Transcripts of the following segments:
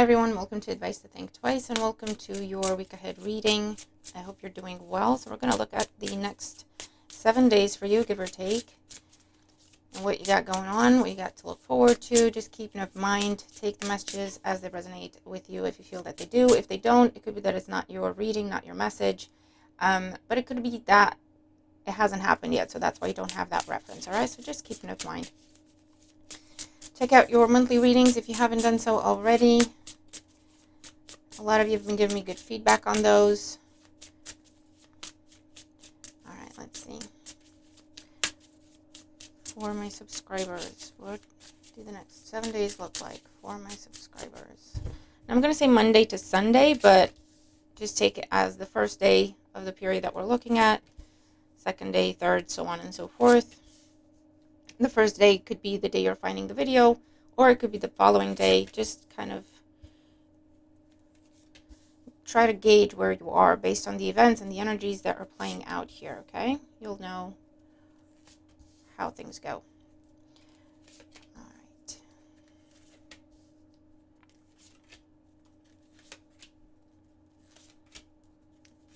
Hi everyone, welcome to Advice to Think Twice and welcome to your week ahead reading. I hope you're doing well. So we're going to look at the next 7 days for you, give or take, and what you got going on, what you got to look forward to. Just keep in mind, take the messages as they resonate with you if you feel that they do. If they don't, it could be that it's not your reading, not your message, but it could be that it hasn't happened yet, so that's why you don't have that reference, all right? So just keep in mind. Check out your monthly readings if you haven't done so already. A lot of you have been giving me good feedback on those. All right, let's see. For my subscribers, what do the next 7 days look like for my subscribers? Now, I'm going to say Monday to Sunday, but just take it as the first day of the period that we're looking at, second day, third, so on and so forth. The first day could be the day you're finding the video, or it could be the following day. Just kind of try to gauge where you are based on the events and the energies that are playing out here, okay? You'll know how things go. All right.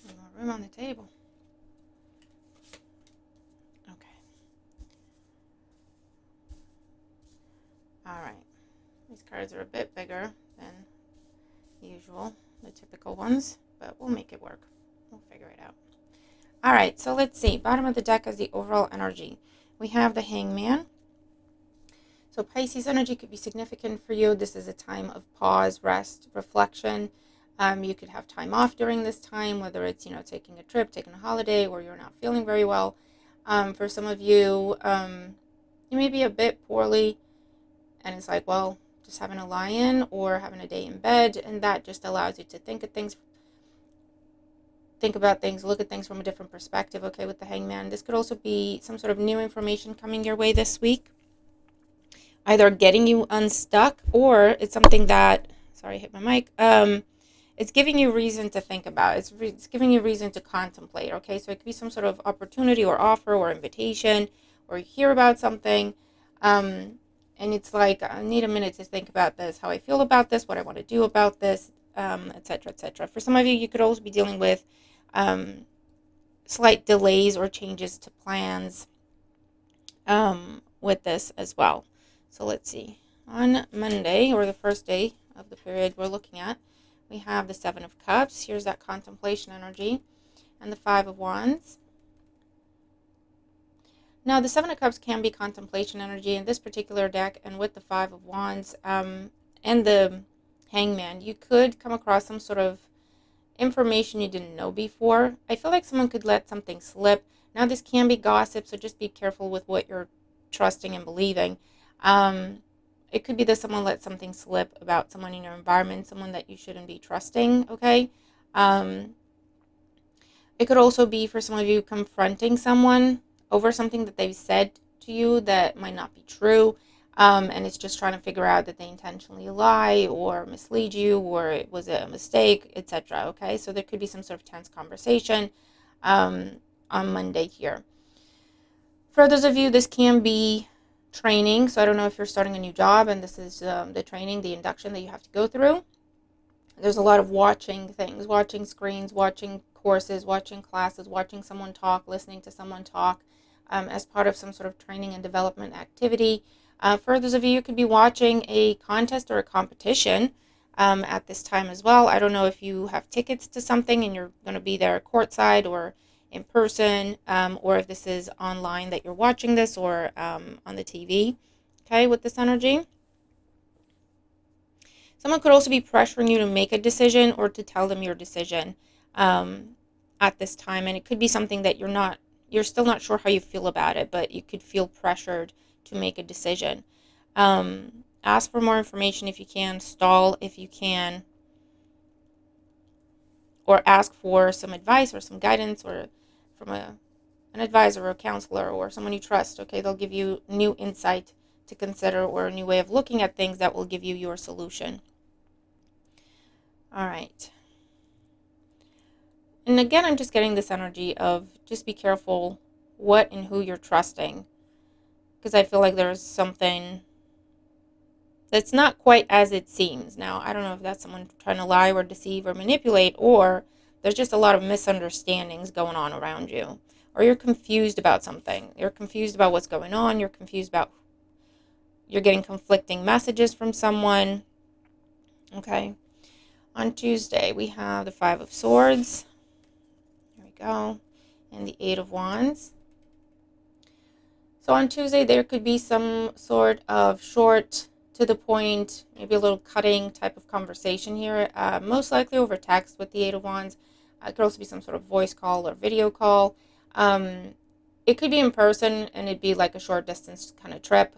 More room on the table. Okay. All right. These cards are a bit bigger than usual, the typical ones, but we'll make it work. We'll figure it out. All right, so let's see. Bottom of the deck is the overall energy. We have the Hangman. So Pisces energy could be significant for you. This is a time of pause, rest, reflection. You could have time off during this time, whether it's, taking a trip, taking a holiday, or you're not feeling very well. For some of you, you may be a bit poorly, and it's like, well, just having a lie-in or having a day in bed, and that just allows you to think about things, look at things from a different perspective, okay, with the Hangman. This could also be some sort of new information coming your way this week, either getting you unstuck, or it's something that, sorry, I hit my mic, it's giving you reason to think about. It's giving you reason to contemplate, okay? So it could be some sort of opportunity or offer or invitation, or you hear about something, and it's like, I need a minute to think about this, how I feel about this, what I want to do about this, etc., etc. For some of you, you could also be dealing with slight delays or changes to plans with this as well. So let's see. On Monday, or the first day of the period we're looking at, we have the Seven of Cups. Here's that contemplation energy, and the Five of Wands. Now, the Seven of Cups can be contemplation energy in this particular deck, and with the Five of Wands and the Hangman, you could come across some sort of information you didn't know before. I feel like someone could let something slip. Now, this can be gossip, so just be careful with what you're trusting and believing. It could be that someone let something slip about someone in your environment, someone that you shouldn't be trusting, okay? It could also be for some of you confronting someone over something that they've said to you that might not be true, and it's just trying to figure out that they intentionally lie or mislead you, or it was a mistake, etc. Okay, so there could be some sort of tense conversation on Monday here. For those of you, this can be training. So I don't know if you're starting a new job and this is the training, the induction that you have to go through. There's a lot of watching things, watching screens, watching courses, watching classes, watching someone talk, listening to someone talk as part of some sort of training and development activity. For those of you, you could be watching a contest or a competition at this time as well. I don't know if you have tickets to something and you're going to be there courtside or in person, or if this is online that you're watching this, or on the TV, okay, with this energy. Someone could also be pressuring you to make a decision or to tell them your decision at this time, and it could be something that you're still not sure how you feel about it, but you could feel pressured to make a decision. Ask for more information if you can, stall if you can, or ask for some advice or some guidance or from an advisor or a counselor or someone you trust. Okay, they'll give you new insight to consider or a new way of looking at things that will give you your solution. All right. And again, I'm just getting this energy of just be careful what and who you're trusting, because I feel like there's something that's not quite as it seems. Now, I don't know if that's someone trying to lie or deceive or manipulate, or there's just a lot of misunderstandings going on around you. Or you're confused about something. You're confused about what's going on. You're confused about, you're getting conflicting messages from someone. Okay. On Tuesday, we have the Five of Swords. There we go. And the Eight of Wands. So on Tuesday, there could be some sort of short, to the point, maybe a little cutting type of conversation here. Most likely over text with the Eight of Wands. It could also be some sort of voice call or video call. It could be in person, and it'd be like a short distance kind of trip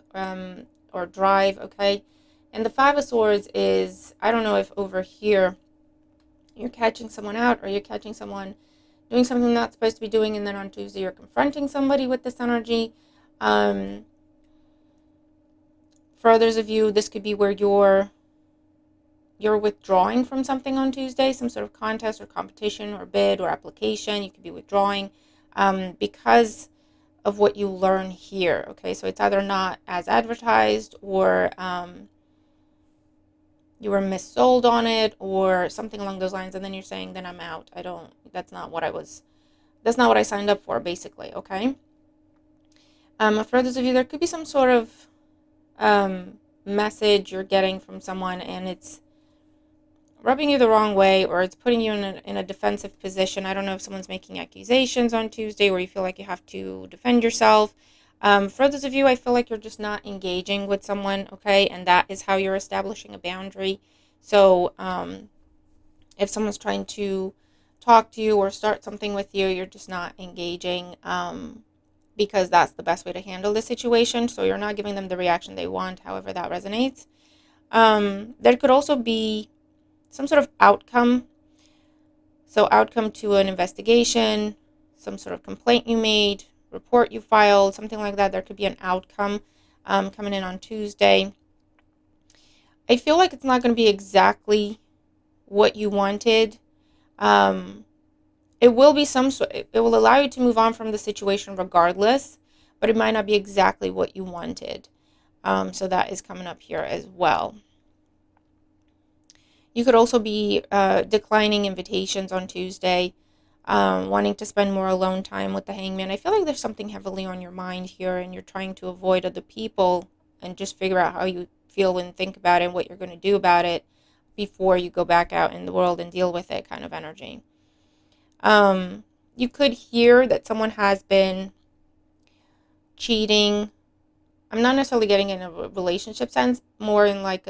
or drive, okay? And the Five of Swords is, I don't know if over here you're catching someone out or you're catching someone doing something they're not supposed to be doing, and then on Tuesday you're confronting somebody with this energy. For others of you, this could be where you're withdrawing from something on Tuesday, some sort of contest or competition or bid or application. You could be withdrawing because of what you learn here. Okay, so it's either not as advertised, or you were missold on it, or something along those lines, and then you're saying, then I'm out. That's not what I signed up for, basically, okay? For those of you, there could be some sort of message you're getting from someone, and it's rubbing you the wrong way, or it's putting you in a defensive position. I don't know if someone's making accusations on Tuesday where you feel like you have to defend yourself. For those of you, I feel like you're just not engaging with someone, okay? And that is how you're establishing a boundary. So if someone's trying to talk to you or start something with you, you're just not engaging because that's the best way to handle the situation. So you're not giving them the reaction they want, however that resonates. There could also be some sort of outcome. So outcome to an investigation, some sort of complaint you made, report you filed, something like that. There could be an outcome coming in on Tuesday. I feel like it's not going to be exactly what you wanted. It will be it will allow you to move on from the situation regardless, but it might not be exactly what you wanted. So that is coming up here as well. You could also be declining invitations on Tuesday, wanting to spend more alone time with the Hangman. I feel like there's something heavily on your mind here, and you're trying to avoid other people and just figure out how you feel and think about it and what you're going to do about it before you go back out in the world and deal with it, kind of energy. You could hear that someone has been cheating. I'm not necessarily getting in a relationship sense, more in like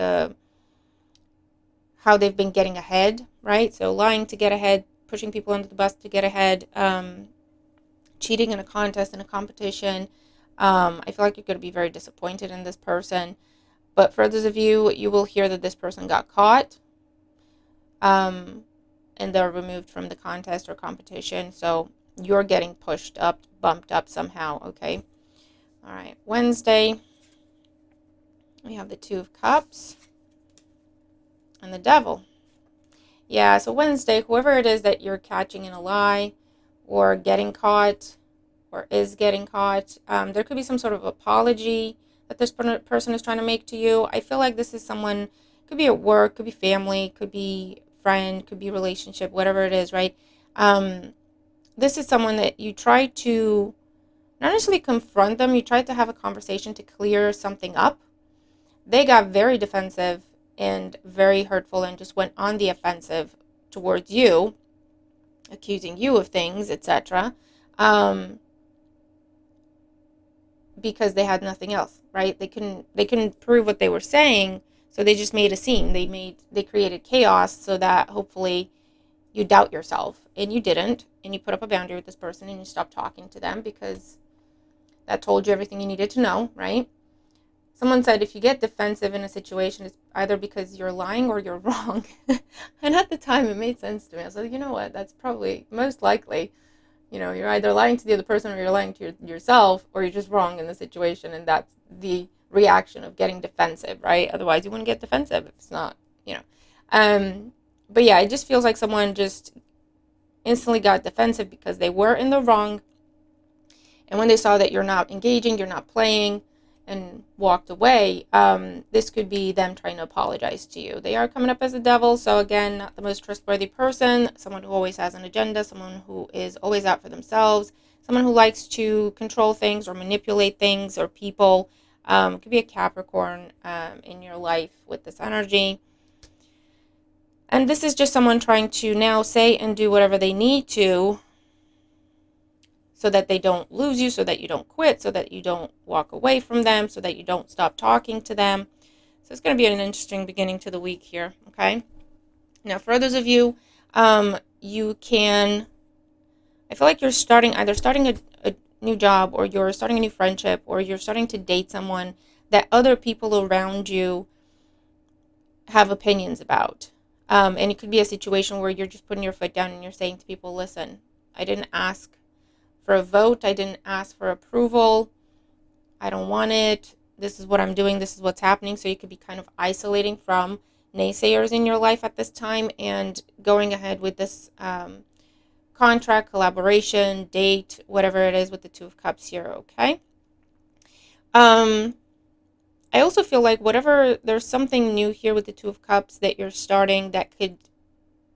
how they've been getting ahead, right? So lying to get ahead, pushing people under the bus to get ahead, cheating in a contest, in a competition. I feel like you're going to be very disappointed in this person. But for others of you, you will hear that this person got caught. And they're removed from the contest or competition. So you're getting pushed up, bumped up somehow, okay? All right, Wednesday, we have the Two of Cups and the Devil. Yeah, so Wednesday, whoever it is that you're catching in a lie or getting caught or is getting caught, there could be some sort of apology that this person is trying to make to you. I feel like this is someone, could be at work, could be family, could be friend, could be relationship, whatever it is, right? This is someone that you try to not necessarily confront them, you try to have a conversation to clear something up. They got very defensive and very hurtful and just went on the offensive towards you, accusing you of things, etc. Because they had nothing else, right? They couldn't prove what they were saying, so they just made a scene. They created chaos so that hopefully you doubt yourself, and you didn't, and you put up a boundary with this person and you stopped talking to them because that told you everything you needed to know, right? Someone said if you get defensive in a situation, it's either because you're lying or you're wrong. And at the time, it made sense to me. I was like, you know what? That's probably most likely, you're either lying to the other person or you're lying to yourself, or you're just wrong in the situation. And that's the reaction of getting defensive, right? Otherwise, you wouldn't get defensive if it's not, But yeah, it just feels like someone just instantly got defensive because they were in the wrong. And when they saw that you're not engaging, you're not playing, and walked away, this could be them trying to apologize to you. They are coming up as a devil, so again, not the most trustworthy person, someone who always has an agenda, someone who is always out for themselves, someone who likes to control things or manipulate things or people. It could be a Capricorn in your life with this energy. And this is just someone trying to now say and do whatever they need to so that they don't lose you, so that you don't quit, so that you don't walk away from them, so that you don't stop talking to them. So it's going to be an interesting beginning to the week here, okay? Now, for others of you, you can, I feel like you're either starting a new job, or you're starting a new friendship, or you're starting to date someone that other people around you have opinions about. And it could be a situation where you're just putting your foot down and you're saying to people, listen, I didn't ask for a vote. I didn't ask for approval. I don't want it. This is what I'm doing. This is what's happening. So you could be kind of isolating from naysayers in your life at this time and going ahead with this contract, collaboration, date, whatever it is with the Two of Cups here, okay? I also feel like there's something new here with the Two of Cups that you're starting that could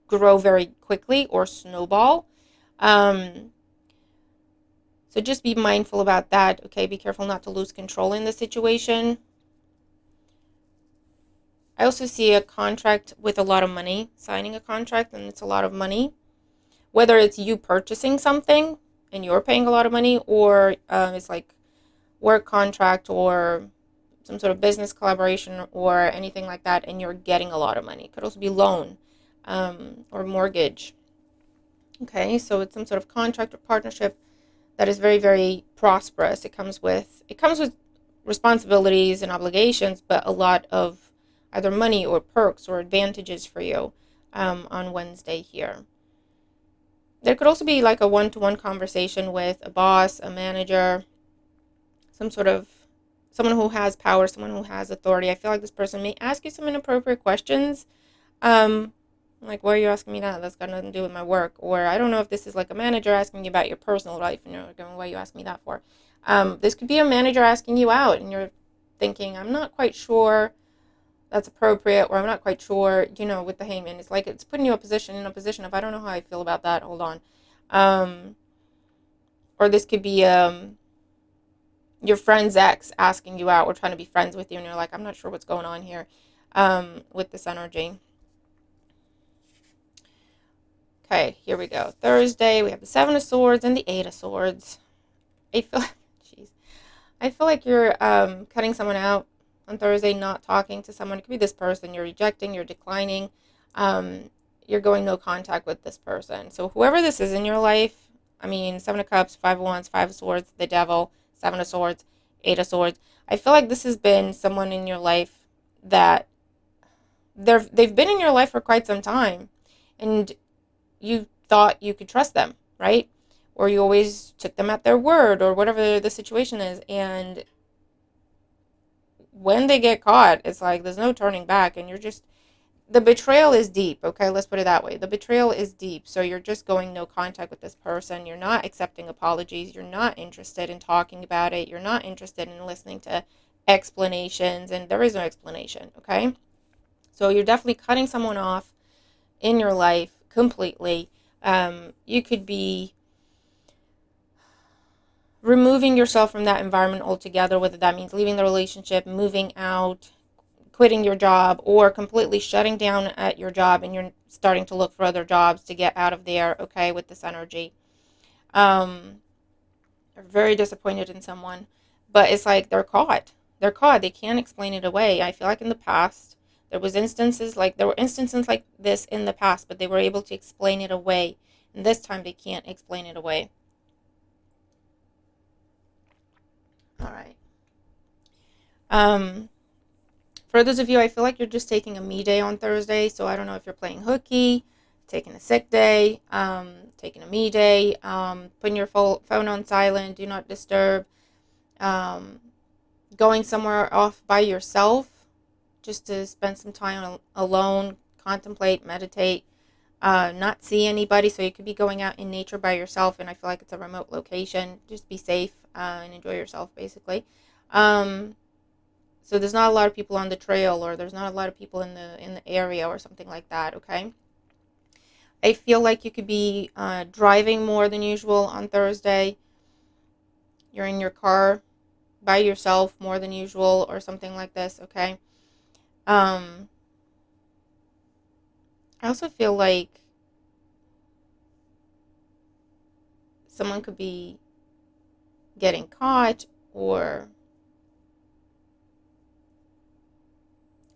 grow very quickly or snowball. So just be mindful about that, okay? Be careful not to lose control in the situation. I also see a contract with a lot of money, signing a contract, and it's a lot of money. Whether it's you purchasing something and you're paying a lot of money, or it's like work contract or some sort of business collaboration or anything like that, and you're getting a lot of money. It could also be loan or mortgage. Okay, so it's some sort of contract or partnership that is very, very prosperous. It comes with responsibilities and obligations, but a lot of either money or perks or advantages for you on Wednesday here. There could also be like a one-to-one conversation with a boss, a manager, someone who has power, someone who has authority. I feel like this person may ask you some inappropriate questions. Like, why are you asking me that? That's got nothing to do with my work. Or I don't know if this is like a manager asking you about your personal life, and you're going, why are you asking me that for? This could be a manager asking you out, and you're thinking, I'm not quite sure that's appropriate, or I'm not quite sure, with the Hangman. It's like it's putting you in a position of, I don't know how I feel about that. Hold on. Or this could be your friend's ex asking you out or trying to be friends with you, and you're like, I'm not sure what's going on here with this energy. Okay, here we go. Thursday, we have the Seven of Swords and the Eight of Swords. I feel like you're cutting someone out on Thursday, not talking to someone. It could be this person you're rejecting, you're declining. You're going no contact with this person. So whoever this is in your life, Seven of Cups, Five of Wands, Five of Swords, the Devil, Seven of Swords, Eight of Swords. I feel like this has been someone in your life that they've been in your life for quite some time, and you thought you could trust them, right? Or you always took them at their word, or whatever the situation is. And when they get caught, it's like there's no turning back, and the betrayal is deep, okay? Let's put it that way. The betrayal is deep, so you're just going no contact with this person. You're not accepting apologies. You're not interested in talking about it. You're not interested in listening to explanations, and there is no explanation, okay? So you're definitely cutting someone off in your life completely. You could be removing yourself from that environment altogether, whether that means leaving the relationship, moving out, quitting your job, or completely shutting down at your job, and you're starting to look for other jobs to get out of there, okay, with this energy. You're very disappointed in someone, but it's like they're caught. They can't explain it away. I feel like in the past there were instances like this in the past, but they were able to explain it away, and this time they can't explain it away. All right. For those of you, I feel like you're just taking a me day on Thursday. So I don't know if you're playing hooky, taking a sick day, taking a me day, putting your phone on silent, do not disturb, going somewhere off by yourself just to spend some time alone, contemplate, meditate, not see anybody. So you could be going out in nature by yourself, and I feel like it's a remote location. Just be safe and enjoy yourself, basically. So there's not a lot of people on the trail, or there's not a lot of people in the area or something like that, okay? I feel like you could be driving more than usual on Thursday. You're in your car by yourself more than usual or something like this, okay? Um, I also feel like someone could be getting caught, or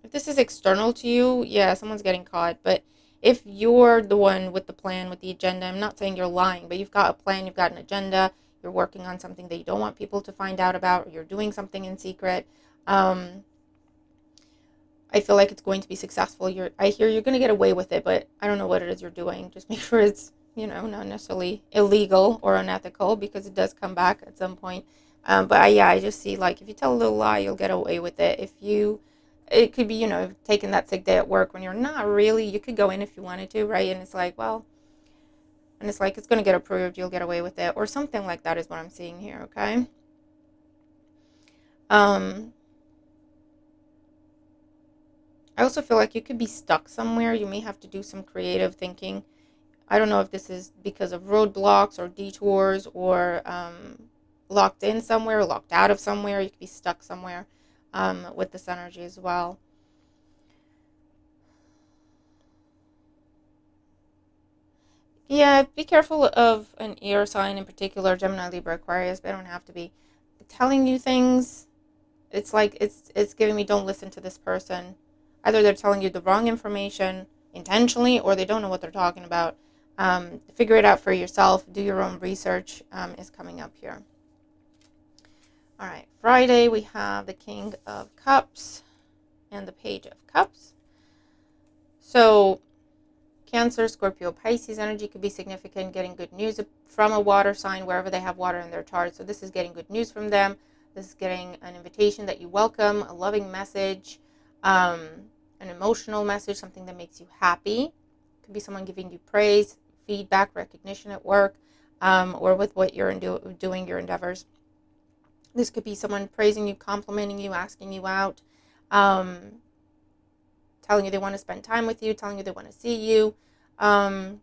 if this is external to you, yeah, someone's getting caught. But if you're the one with the plan, with the agenda, I'm not saying you're lying, but you've got a plan, you've got an agenda, you're working on something that you don't want people to find out about, or you're doing something in secret. Um, I feel like it's going to be successful. I hear you're going to get away with it, but I don't know what it is you're doing. Just make sure it's, not necessarily illegal or unethical, because it does come back at some point. Yeah, I just see, like, if you tell a little lie, you'll get away with it. It could be, taking that sick day at work when you're not really, you could go in if you wanted to, right? And it's like, well, and it's like, it's going to get approved, you'll get away with it, or something like that is what I'm seeing here, okay? Um, I also feel like you could be stuck somewhere. You may have to do some creative thinking. I don't know if this is because of roadblocks or detours, or locked in somewhere, locked out of somewhere. You could be stuck somewhere with this energy as well. Yeah, be careful of an air sign in particular, Gemini, Libra, Aquarius, but they don't have to be. Telling you things, it's like it's giving me, don't listen to this person. Either they're telling you the wrong information intentionally, or they don't know what they're talking about. Figure it out for yourself. Do your own research, is coming up here. All right, Friday we have the King of Cups and the Page of Cups. So Cancer, Scorpio, Pisces energy could be significant, getting good news from a water sign wherever they have water in their chart. So this is getting good news from them. This is getting an invitation that you welcome, a loving message, an emotional message, something that makes you happy. Could be someone giving you praise, feedback, recognition at work, or with what you're doing, your endeavors. This could be someone praising you, complimenting you, asking you out, um, telling you they want to spend time with you, telling you they want to see you, um,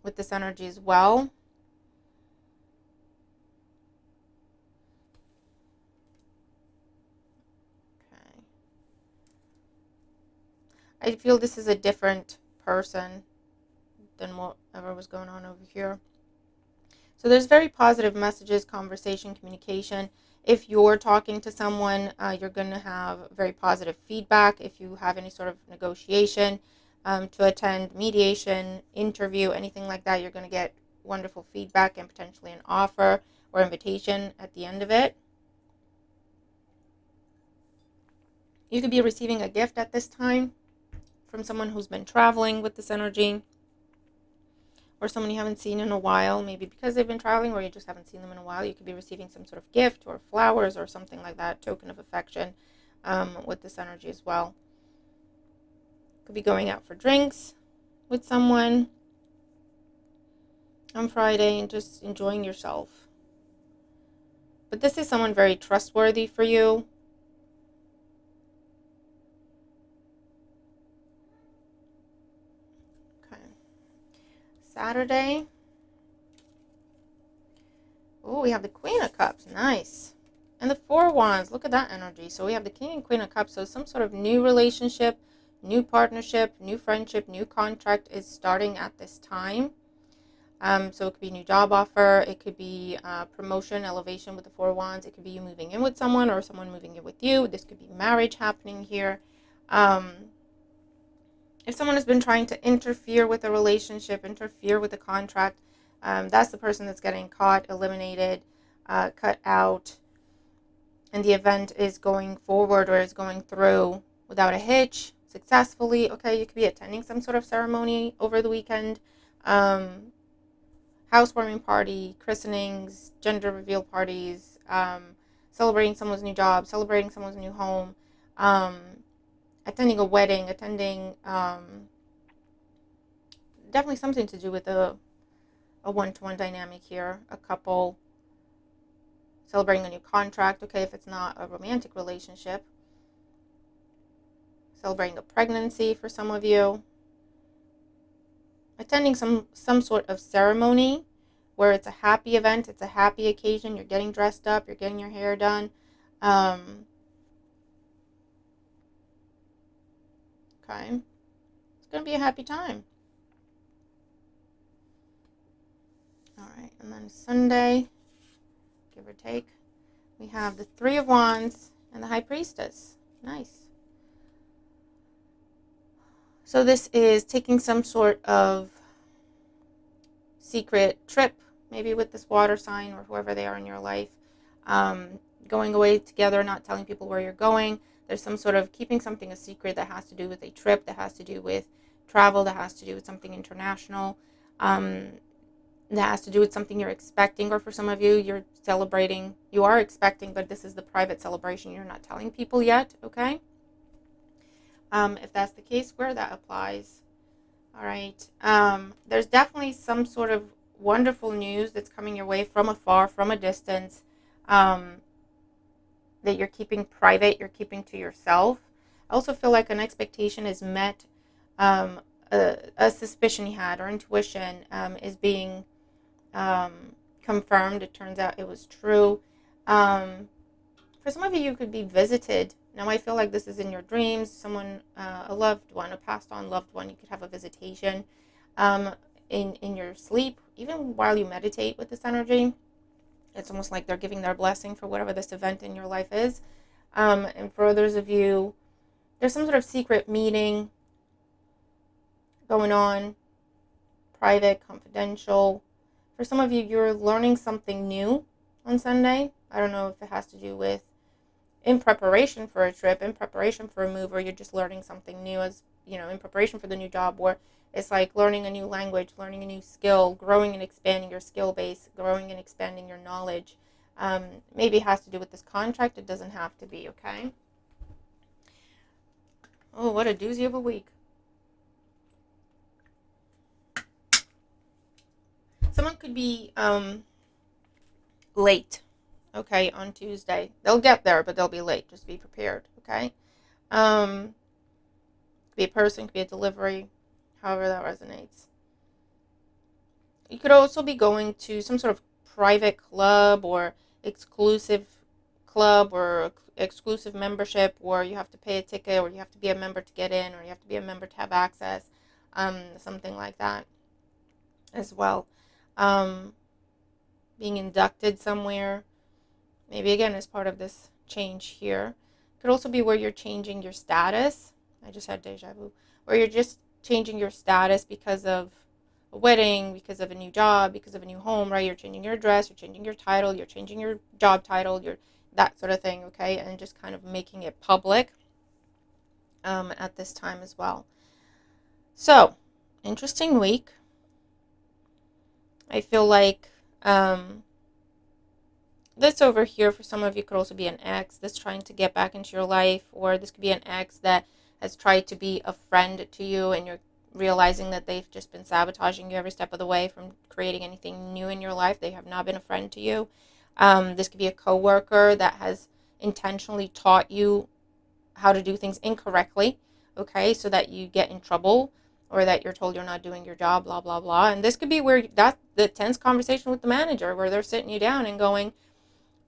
with this energy as well. Okay. I feel this is a different person than whatever was going on over here. So there's very positive messages, conversation, communication. If you're talking to someone, you're going to have very positive feedback. If you have any sort of negotiation, to attend mediation, interview, anything like that, you're going to get wonderful feedback and potentially an offer or invitation at the end of it. You could be receiving a gift at this time from someone who's been traveling with this energy, or someone you haven't seen in a while, maybe because they've been traveling, or you just haven't seen them in a while. You could be receiving some sort of gift or flowers or something like that, token of affection, with this energy as well. Could be going out for drinks with someone on Friday and just enjoying yourself. But this is someone very trustworthy for you. Okay. Saturday. Oh, we have the Queen of Cups. Nice. And the Four of Wands. Look at that energy. So we have the King and Queen of Cups. So some sort of new relationship, new partnership, new friendship, new contract is starting at this time. So it could be a new job offer. It could be promotion, elevation with the Four of Wands. It could be you moving in with someone, or someone moving in with you. This could be marriage happening here. If someone has been trying to interfere with a relationship, interfere with a contract, that's the person that's getting caught, eliminated, cut out, and the event is going forward, or is going through without a hitch, successfully. Okay, you could be attending some sort of ceremony over the weekend, housewarming party, christenings, gender reveal parties, celebrating someone's new job, celebrating someone's new home, attending a wedding, attending, definitely something to do with a one-to-one dynamic here, a couple celebrating a new contract, okay, if it's not a romantic relationship. celebrating a pregnancy for some of you, attending some sort of ceremony where it's a happy event, it's a happy occasion, you're getting dressed up, you're getting your hair done. Okay, it's going to be a happy time. All right, and then Sunday, give or take, we have the Three of Wands and the High Priestess. Nice. So this is taking some sort of secret trip, maybe with this water sign or whoever they are in your life, going away together, not telling people where you're going. There's some sort of keeping something a secret that has to do with a trip, that has to do with travel, that has to do with something international, that has to do with something you're expecting, or for some of you, you're celebrating, you are expecting, but this is the private celebration. You're not telling people yet, okay? If that's the case, where that applies. All right. There's definitely some sort of wonderful news that's coming your way from afar, from a distance, that you're keeping private, you're keeping to yourself. I also feel like an expectation is met, a suspicion you had or intuition is being confirmed. It turns out it was true. For some of you, you could be visited. Now, I feel like this is in your dreams. Someone, a loved one, a passed on loved one, you could have a visitation in your sleep, even while you meditate with this energy. It's almost like they're giving their blessing for whatever this event in your life is. And for others of you, there's some sort of secret meeting going on, private, confidential. For some of you, you're learning something new on Sunday. I don't know if it has to do with in preparation for a trip, in preparation for a move, or you're just learning something new as, in preparation for the new job, or it's like learning a new language, learning a new skill, growing and expanding your skill base, growing and expanding your knowledge. Maybe it has to do with this contract. It doesn't have to be, okay? Oh, what a doozy of a week. Someone could be late, okay, on Tuesday. They'll get there, but they'll be late. Just be prepared, okay? Could be a person, could be a delivery, however that resonates. You could also be going to some sort of private club or exclusive club or exclusive membership where you have to pay a ticket, or you have to be a member to get in, or you have to be a member to have access, something like that as well. Being inducted somewhere, maybe again as part of this change here. Could also be where you're changing your status. I just had deja vu. Where you're just changing your status because of a wedding, because of a new job, because of a new home, right? You're changing your address, you're changing your title, you're changing your job title, that sort of thing, okay? And just kind of making it public at this time as well. So, interesting week. I feel like this over here for some of you could also be an ex that's trying to get back into your life, or this could be an ex that has tried to be a friend to you, and you're realizing that they've just been sabotaging you every step of the way from creating anything new in your life. They have not been a friend to you. This could be a coworker that has intentionally taught you how to do things incorrectly, okay, so that you get in trouble, or that you're told you're not doing your job, blah, blah, blah. And this could be where that's the tense conversation with the manager, where they're sitting you down and going,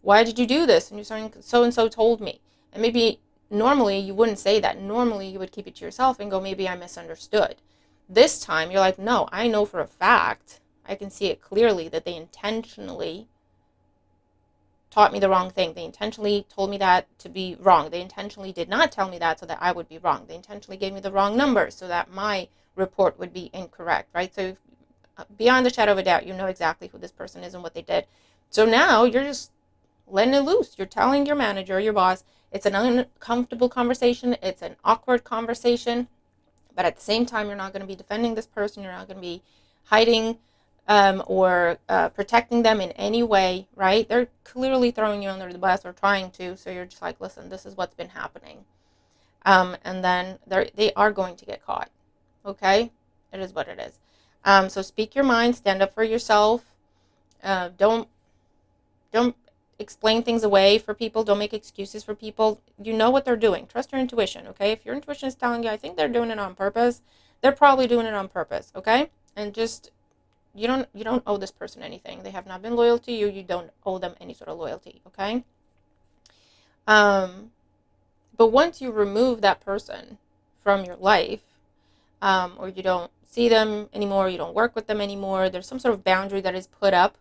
why did you do this? And you're saying, so-and-so told me. And maybe normally you wouldn't say that. Normally you would keep it to yourself and go, maybe I misunderstood. This time you're like, no, I know for a fact, I can see it clearly that they intentionally taught me the wrong thing. They intentionally told me that to be wrong. They intentionally did not tell me that so that I would be wrong. They intentionally gave me the wrong numbers so that my report would be incorrect, right? So beyond the shadow of a doubt, you know exactly who this person is and what they did. So now you're just letting it loose. You're telling your manager, your boss, it's an uncomfortable conversation. It's an awkward conversation. But at the same time, you're not going to be defending this person. You're not going to be hiding or protecting them in any way, right? They're clearly throwing you under the bus, or trying to. So you're just like, listen, this is what's been happening. And then they are going to get caught. Okay? It is what it is. So speak your mind. Stand up for yourself. Don't explain things away for people. Don't make excuses for people. You know what they're doing. Trust your intuition, okay? If your intuition is telling you, I think they're doing it on purpose, they're probably doing it on purpose, okay? And just, you don't owe this person anything. They have not been loyal to you. You don't owe them any sort of loyalty, okay? But once you remove that person from your life, or you don't see them anymore, you don't work with them anymore, there's some sort of boundary that is put up.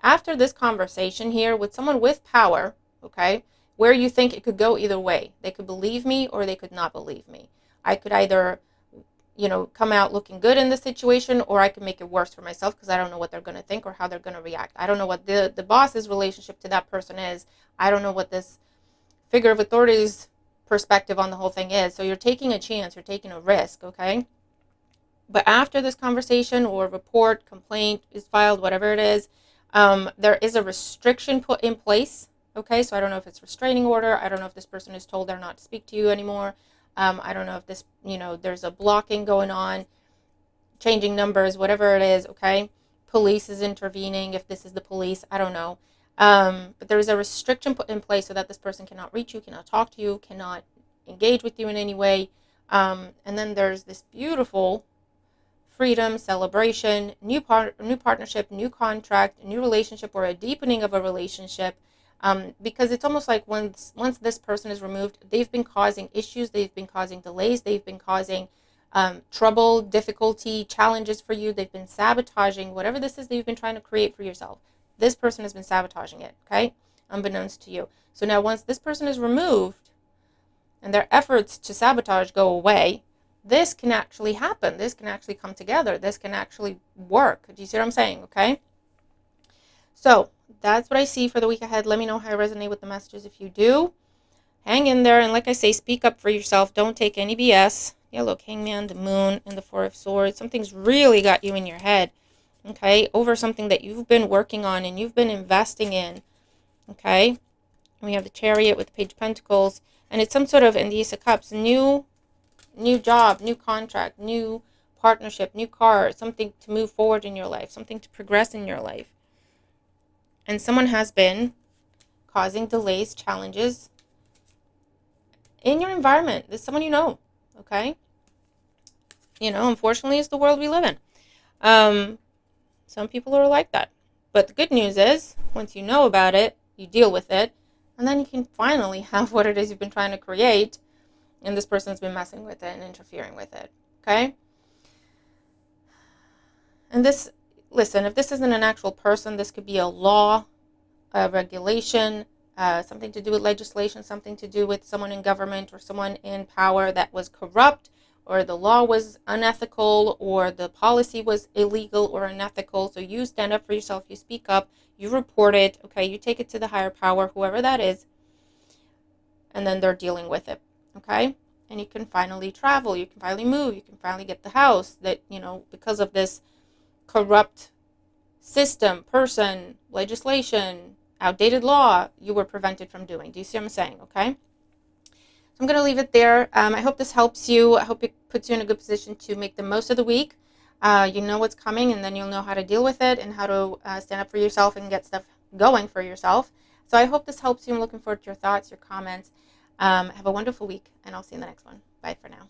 After this conversation here with someone with power, okay, where you think it could go either way. They could believe me or they could not believe me. I could either, come out looking good in the situation, or I could make it worse for myself because I don't know what they're going to think or how they're going to react. I don't know what the boss's relationship to that person is. I don't know what this figure of authority's perspective on the whole thing is. So you're taking a chance, you're taking a risk, okay? But after this conversation or report, complaint is filed, whatever it is, there is a restriction put in place, okay? So I don't know if it's restraining order. I don't know if this person is told they're not to speak to you anymore. I don't know if this, there's a blocking going on, changing numbers, whatever it is, okay? Police is intervening if this is the police. I don't know. But there is a restriction put in place so that this person cannot reach you, cannot talk to you, cannot engage with you in any way. And then there's this beautiful freedom, celebration, new partnership, new contract, new relationship, or a deepening of a relationship. Because it's almost like once this person is removed, they've been causing issues, they've been causing delays, they've been causing trouble, difficulty, challenges for you. They've been sabotaging whatever this is that you've been trying to create for yourself. This person has been sabotaging it, okay? Unbeknownst to you. So now once this person is removed and their efforts to sabotage go away, this can actually happen. This can actually come together. This can actually work. Do you see what I'm saying, okay? So that's what I see for the week ahead. Let me know how I resonate with the messages. If you do, hang in there. And like I say, speak up for yourself. Don't take any BS. Yeah, look, Hangman, the Moon, and the Four of Swords. Something's really got you in your head, okay, over something that you've been working on and you've been investing in, okay? We have the Chariot with the Page of Pentacles, and it's some sort of, in the Ace of Cups, new job, new contract, new partnership, new car, something to move forward in your life, something to progress in your life. And someone has been causing delays, challenges in your environment. There's someone you know, okay? Unfortunately, it's the world we live in. Some people are like that. But the good news is, once you know about it, you deal with it, and then you can finally have what it is you've been trying to create, and this person's been messing with it and interfering with it, okay? And this, listen, if this isn't an actual person, this could be a law, a regulation, something to do with legislation, something to do with someone in government or someone in power that was corrupt, or the law was unethical, or the policy was illegal or unethical. So you stand up for yourself, you speak up, you report it, okay? You take it to the higher power, whoever that is, and then they're dealing with it, okay? And you can finally travel, you can finally move, you can finally get the house that, because of this corrupt system, person, legislation, outdated law, you were prevented from doing. Do you see what I'm saying, okay? I'm going to leave it there. I hope this helps you. I hope it puts you in a good position to make the most of the week. You know what's coming, and then you'll know how to deal with it and how to stand up for yourself and get stuff going for yourself. So I hope this helps you. I'm looking forward to your thoughts, your comments. Have a wonderful week, and I'll see you in the next one. Bye for now.